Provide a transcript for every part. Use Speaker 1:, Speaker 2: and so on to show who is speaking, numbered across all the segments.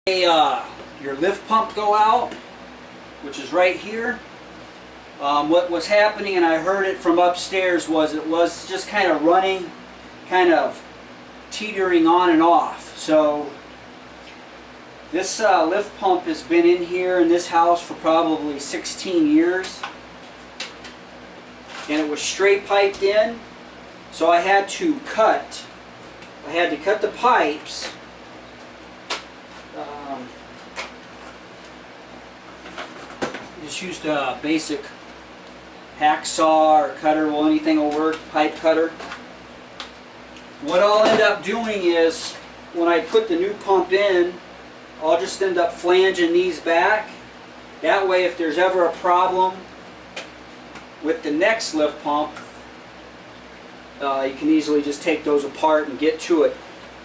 Speaker 1: Your lift pump go out, which is right here. What was happening, and I heard it from upstairs, was it was just kind of running, kind of teetering on and off. So this lift pump has been in here in this house for probably 16 years, and it was straight piped in. So I had to cut the pipes. Just used a basic hacksaw or cutter. Well, anything will work. Pipe cutter. What I'll end up doing is, when I put the new pump in, I'll just end up flanging these back. That way, if there's ever a problem with the next lift pump, you can easily just take those apart and get to it.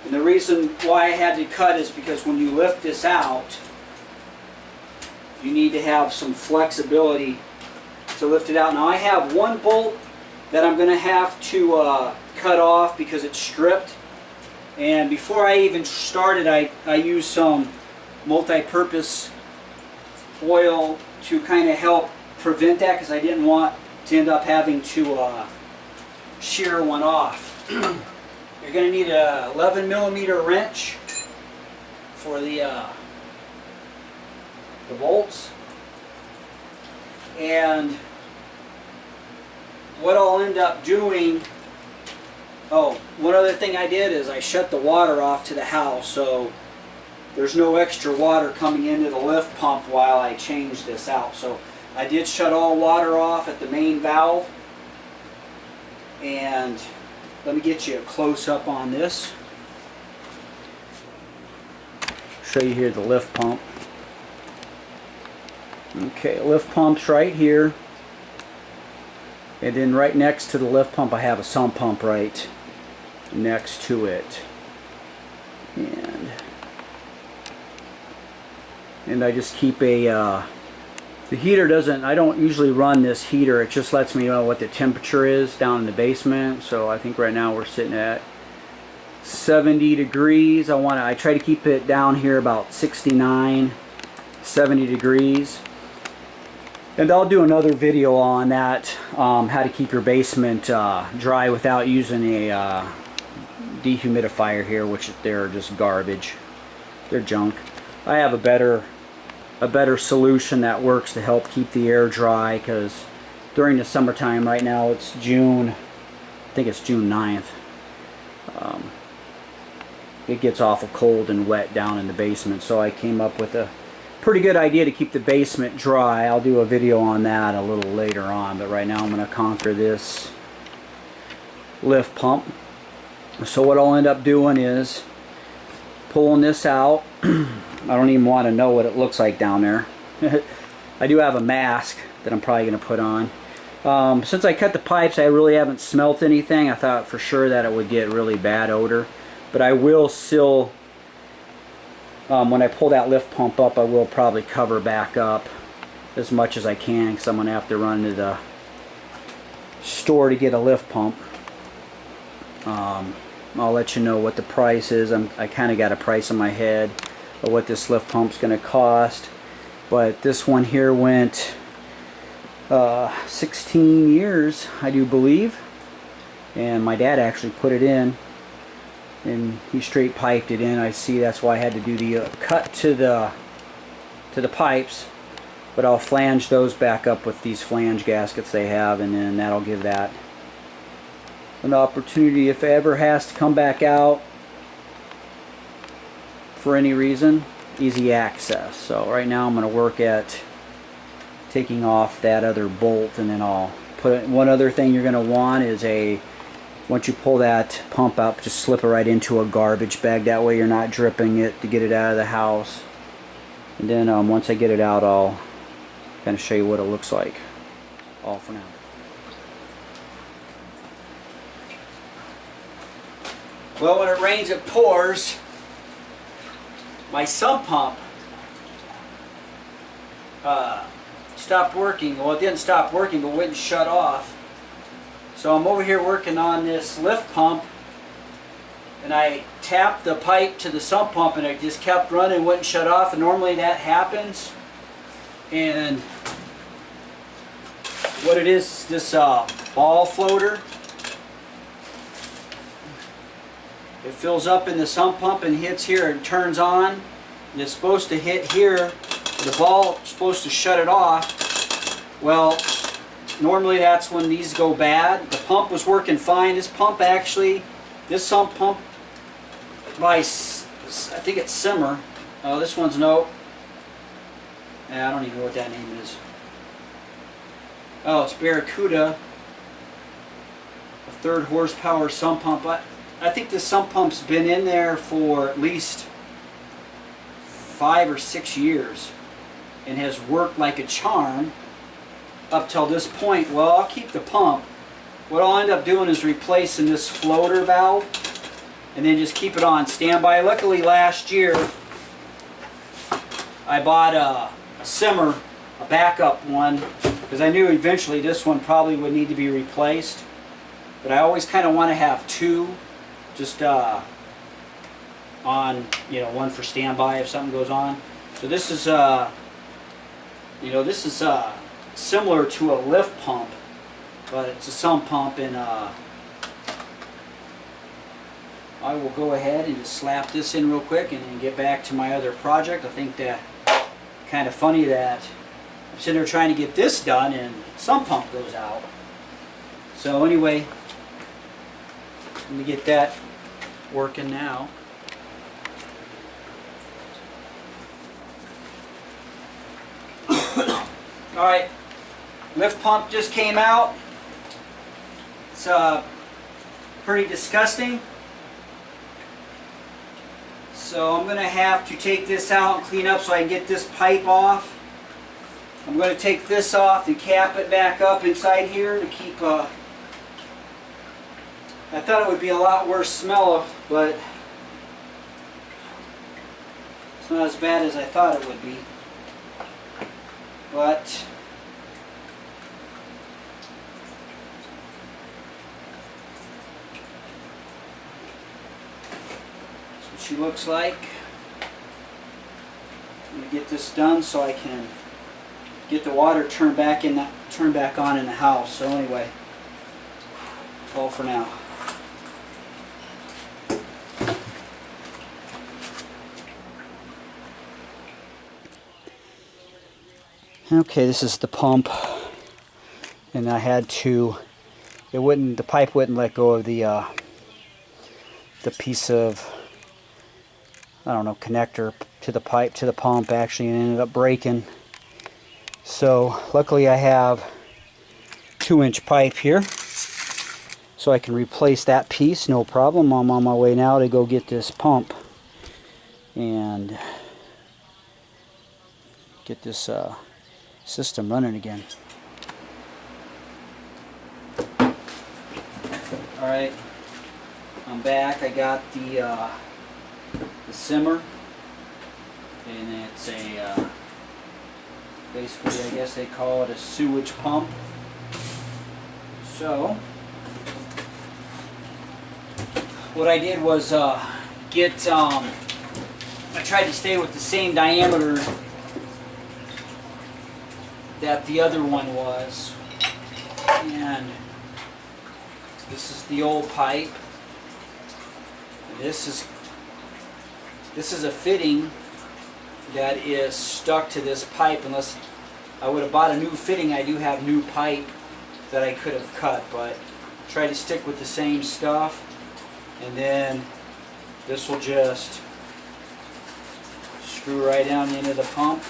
Speaker 1: And the reason why I had to cut is because when you lift this out, you need to have some flexibility to lift it out. Now I have one bolt that I'm going to have to cut off because it's stripped. And before I even started, I used some multi-purpose oil to kind of help prevent that, because I didn't want to end up having to shear one off. You're going to need a 11mm wrench for the bolts. And what I'll end up doing, one other thing I did is I shut the water off to the house, so there's no extra water coming into the lift pump while I change this out. So I did shut all water off at the main valve. And let me get you a close-up on this. Show you here the lift pump. Okay, lift pump's right here. And then right next to the lift pump I have a sump pump right next to it. And I just keep a the heater doesn't, I don't usually run this heater. It just lets me know what the temperature is down in the basement. So I think right now we're sitting at 70 degrees. I try to keep it down here about 69, 70 degrees. And I'll do another video on that, how to keep your basement dry without using a dehumidifier here, which they're just garbage. They're junk. I have a better solution that works to help keep the air dry, because during the summertime, right now it's June, I think it's June 9th, it gets awful cold and wet down in the basement. So I came up with a pretty good idea to keep the basement dry. I'll do a video on that a little later on, but right now I'm going to conquer this lift pump. So what I'll end up doing is pulling this out. I don't even want to know what it looks like down there. I do have a mask that I'm probably going to put on. Since I cut the pipes, I really haven't smelt anything. I thought for sure that it would get really bad odor. But I will still, when I pull that lift pump up, I will probably cover back up as much as I can, because I'm going to have to run to the store to get a lift pump. I'll let you know what the price is. I kind of got a price in my head of what this lift pump's going to cost. But this one here went 16 years, I do believe. And my dad actually put it in, and he straight piped it in. I see that's why I had to do the cut to the pipes. But I'll flange those back up with these flange gaskets they have, and then that'll give that an opportunity if it ever has to come back out for any reason, easy access. So right now I'm going to work at taking off that other bolt, and then I'll put it. One other thing you're going to want is once you pull that pump out, just slip it right into a garbage bag. That way you're not dripping it to get it out of the house. And then once I get it out, I'll kind of show you what it looks like. All for now. Well, when it rains, it pours. My sump pump stopped working. Well, it didn't stop working, but wouldn't shut off. So I'm over here working on this lift pump, and I tapped the pipe to the sump pump and it just kept running, wouldn't shut off, and normally that happens. And what it is this ball floater. It fills up in the sump pump and hits here and turns on. And it's supposed to hit here. The ball is supposed to shut it off. Well, normally that's when these go bad. The pump was working fine. This pump actually, this sump pump by, I think it's Simmer. Oh, this one's no. I don't even know what that name is. Oh, it's Barracuda. A 3rd horsepower sump pump. I think this sump pump's been in there for at least 5 or 6 years and has worked like a charm up till this point. Well, I'll keep the pump. What I'll end up doing is replacing this floater valve and then just keep it on standby. Luckily last year I bought a Simmer, a backup one, because I knew eventually this one probably would need to be replaced. But I always kind of want to have 2 just on, one for standby if something goes on. So this is this is similar to a lift pump, but it's a sump pump, and I will go ahead and just slap this in real quick and then get back to my other project. I think that kind of funny that I'm sitting there trying to get this done and sump pump goes out. So anyway, let me get that working now. Alright, lift pump just came out. It's pretty disgusting. So I'm going to have to take this out and clean up so I can get this pipe off. I'm going to take this off and cap it back up inside here to keep I thought it would be a lot worse smell, but it's not as bad as I thought it would be. But that's what she looks like. I'm going to get this done so I can get the water turned back on in the house. So anyway, that's all for now. Okay, this is the pump, and I had to, the pipe wouldn't let go of the piece of, I don't know, connector to the pipe, to the pump actually, and it ended up breaking. So luckily I have 2-inch pipe here, so I can replace that piece, no problem. I'm on my way now to go get this pump and get this system running again. Alright, I'm back. I got the Simmer, and it's a basically, I guess they call it a sewage pump. So what I did was I tried to stay with the same diameter that the other one was, and this is the old pipe. This is a fitting that is stuck to this pipe. Unless I would have bought a new fitting, I do have new pipe that I could have cut, but try to stick with the same stuff, and then this will just screw right down into the pump.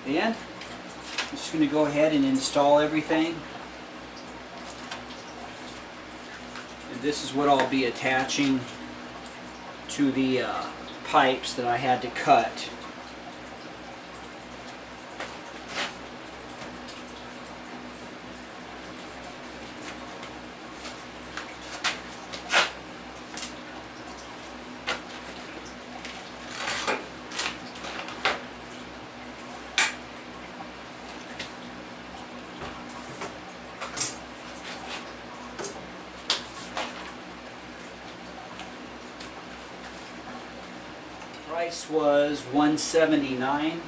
Speaker 1: And I'm just going to go ahead and install everything. And this is what I'll be attaching to the pipes that I had to cut. price was $179.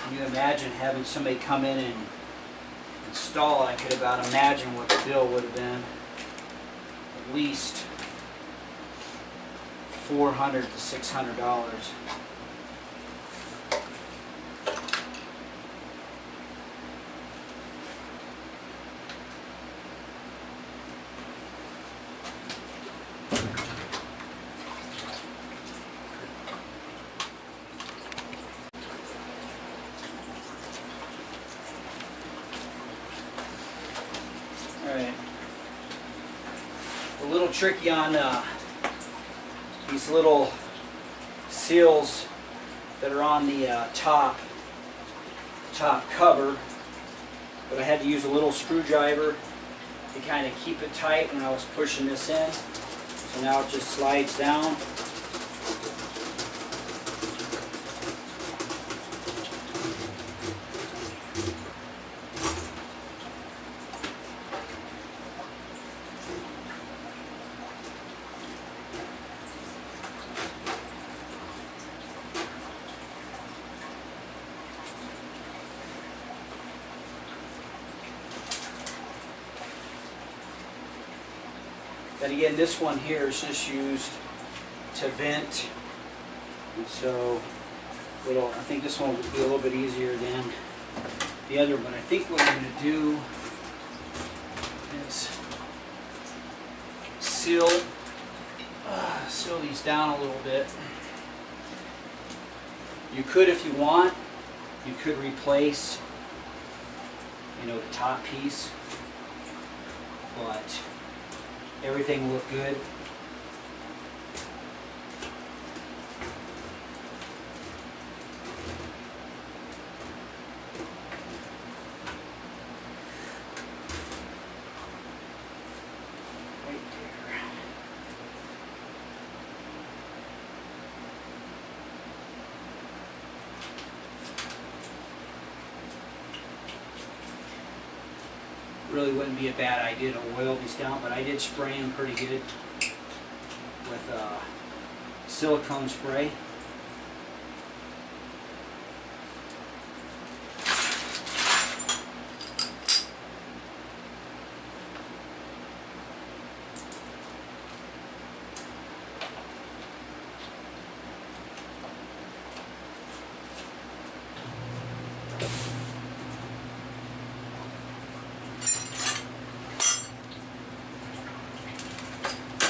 Speaker 1: Can you imagine having somebody come in and install it? I could about imagine what the bill would have been. At least $400 to $600. Alright, a little tricky on these little seals that are on the top cover, but I had to use a little screwdriver to kind of keep it tight when I was pushing this in. So now it just slides down. Then again, this one here is just used to vent, and so I think this one will be a little bit easier than the other one. I think what I'm going to do is seal these down a little bit. You could, if you want, you could replace, the top piece, but everything looked good. Right there. Really wouldn't be a bad idea to oil these down, but I did spray them pretty good with silicone spray.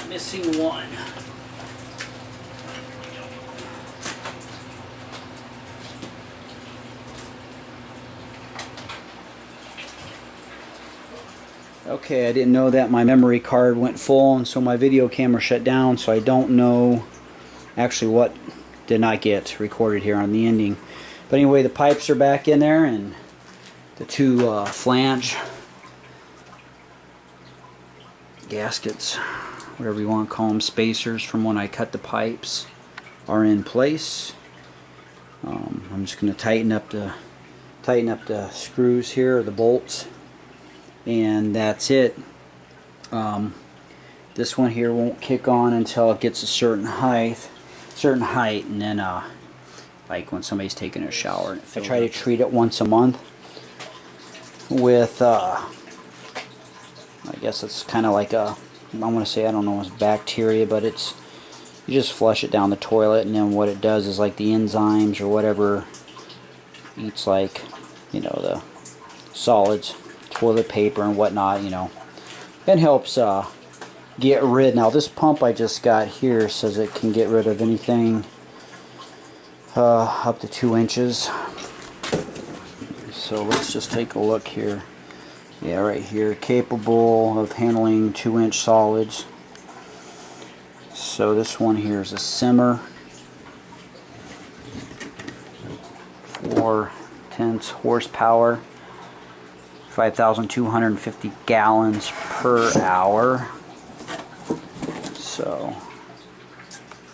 Speaker 1: Missing one. Okay, I didn't know that my memory card went full, and so my video camera shut down, so I don't know actually what did not get recorded here on the ending. But anyway, the pipes are back in there, and the two flange gaskets, whatever you want to call them, spacers from when I cut the pipes, are in place. I'm just going to tighten up the screws here, or the bolts, and that's it. This one here won't kick on until it gets a certain height, and then like when somebody's taking a shower. I try to treat it once a month with I guess it's kind of like a, I want to say, I don't know, it's bacteria, but it's, you just flush it down the toilet, and then what it does is, like, the enzymes or whatever eats, like, the solids, toilet paper and whatnot, it helps get rid. Now this pump I just got here says it can get rid of anything up to 2 inches. So let's just take a look here. Yeah, right here, capable of handling 2-inch solids. So this one here is a simmer, 4/10 horsepower, 5,250 gallons per hour. So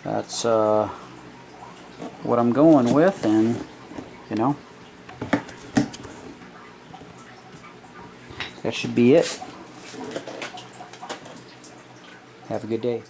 Speaker 1: that's what I'm going with, and That should be it. Have a good day.